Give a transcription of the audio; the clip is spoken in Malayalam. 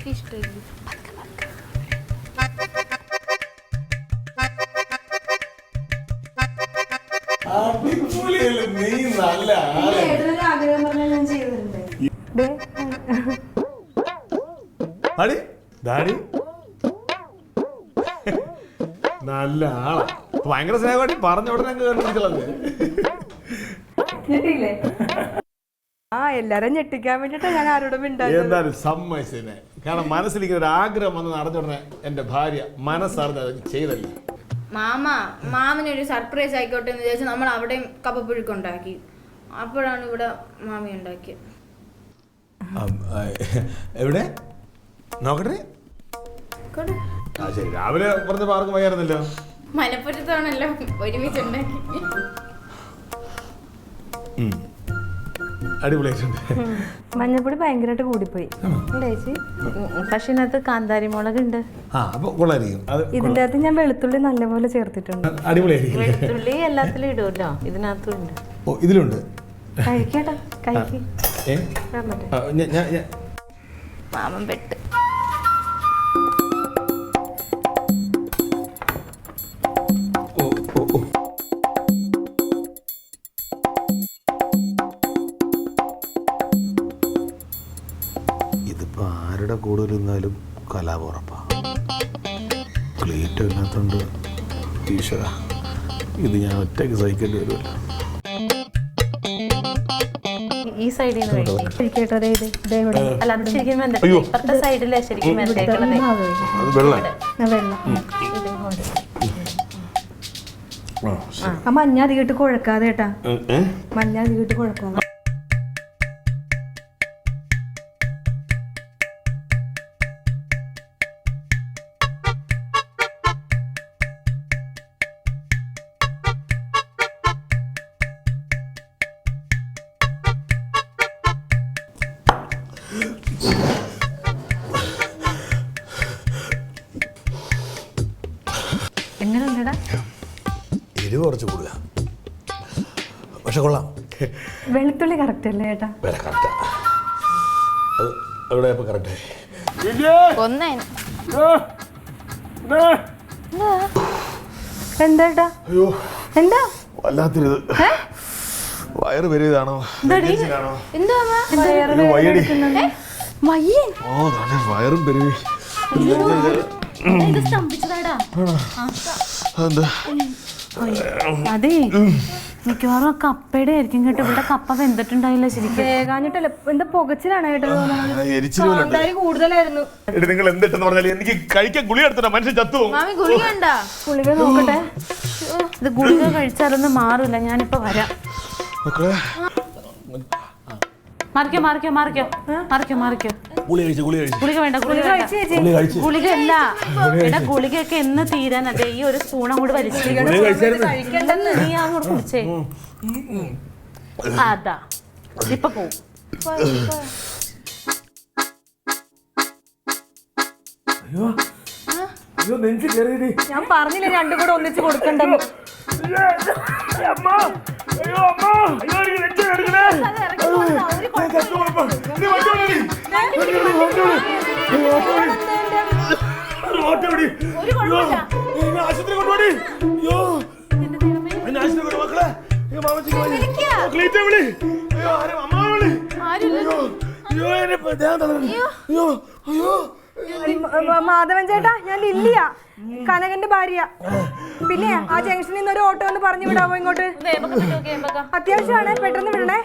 എനിക്ക് ഇഷ്ടമില്ല. നല്ല ആളാ, ഭയങ്കര സ്നേഹമായിട്ട് പറഞ്ഞ ഉടനെ കേട്ടിരിക്കലല്ലേ. എല്ലാരും ഞെട്ടിക്കാൻ വേണ്ടിട്ടാ ഞാൻ ആരോടും എന്തായാലും സമ്മതിച്ചതിനെ. കാരണം മനസ്സിലേക്ക് ഒരു ആഗ്രഹം വന്ന് നടന്നുടനെ എന്റെ ഭാര്യ മനസ്സറിഞ്ഞത് ചെയ്തല്ലേ. മാമനൊരു സർപ്രൈസ് ആയിക്കോട്ടെ എന്ന് വിചാരിച്ചു നമ്മൾ അവിടെയും കപ്പപ്പുഴുക്കുണ്ടാക്കി. അപ്പോഴാണ് ഇവിടെ മാമി ഉണ്ടാക്കിയത്. എവിടെ നോക്കട്ടെ. ശരി, രാവിലെ പറഞ്ഞ പാർക്ക് പോയായിരുന്നല്ലോ. മലപ്പുറത്താണല്ലോ ഒരുമിച്ചുണ്ടാക്കി. അടിപൊളിയായിട്ടുണ്ട്. മഞ്ഞപ്പൊടി ഭയങ്കരമായിട്ട് കൂടിപ്പോയി പക്ഷെ ഇതിനകത്ത് കാന്താരി മുളക് ഉണ്ട്. ഇതിന്റെ അകത്ത് ഞാൻ വെളുത്തുള്ളി നല്ലപോലെ ചേർത്തിട്ടുണ്ട്. അടിപൊളിയായിരിക്കും. വെളുത്തുള്ളി എല്ലാത്തിലും ഇടുമല്ലോ, ഇതിനകത്തും ഉണ്ട്. ഇതിലുണ്ട്. കഴിക്കട്ടാ, കഴിക്ക്. മാമൻ പെട്ട്. ഇതിപ്പോ ആരുടെ കൂടെ ഇരുന്നാലും കലാപുറപ്പാ. ക്ലീറ്റ് ഇല്ലാത്തോണ്ട് ഈശ്വര, ഇത് ഞാൻ ഒറ്റയ്ക്ക് സഹിക്കേണ്ടി വരുമല്ലോ. ഈ സൈഡിൽ നിന്ന് അല്ല, അത് ശരിക്കും ഇപ്പുറത്തെ സൈഡിലെ ശരിക്കും വെന്തേക്കണത്. മഞ്ഞ അധികമായിട്ട് കുഴക്കാതെ കേട്ടാ, മഞ്ഞ അധികമായിട്ട് കുഴക്കാതെ. എങ്ങനെയുണ്ടടാ? എരിവ് കുറച്ച് കൂടുതല, പക്ഷെ കൊള്ളാം. വെളുത്തുള്ളി കറക്റ്റ് അല്ലേ ചേട്ടാ? എന്താ എന്താ വല്ലാത്തൊരിത്, വയറ് പെരുതാണോ വയറും പെരുവി. അതെ, മിക്കവാറും കപ്പയുടെ ആയിരിക്കും കേട്ടോ. ഇവിടെ കപ്പ വെന്തിട്ടുണ്ടായില്ല ശരിക്കും. വേഗാഞ്ഞിട്ടല്ല, എന്താ പുകച്ചിലാണ് കേട്ടോ. കൂടുതലായിരുന്നു. നിങ്ങൾ എന്തിട്ടെന്ന് പറഞ്ഞാൽ എനിക്ക് കഴിക്കാൻ ഗുളിക എടുത്തിട്ടാ മനുഷ്യൻ ചത്തു. ഗുളിക നോക്കട്ടെ. ഇത് ഗുളിക കഴിച്ചാലൊന്നും മാറില്ല. ഞാനിപ്പോ വരാം. മാറിക്കോ മാറിക്കോ മാറിക്കോ മാറിക്കോ മാറിക്കോ. ഗുളിക വേണ്ട, ഗുളിക അല്ല എടാ, ഗുളികയൊക്കെ എന്ന് തീരാൻ. അതെ, ഈ ഒരു സ്പൂണും കൂടി വലിച്ചു നീ അങ്ങോട്ട് കുടിച്ചേ. അതാ ഇപ്പൊ പോവും. ഞാൻ പറഞ്ഞില്ലേ രണ്ടും കൂടെ ഒന്നിച്ച് കൊടുക്കണ്ടെന്ന്. മാധവൻ ചേട്ടാ, ഞാൻ ലില്ലിയ, കനകന്റെ ഭാര്യ. പിന്നെ ആ ജംഗ്ഷനിൽ നിന്ന് ഒരു ഓട്ടോ ഒന്ന് പറഞ്ഞു വിടാമോ ഇങ്ങോട്ട്? അത്യാവശ്യമാണ്, പെട്ടെന്ന് വിടണേ.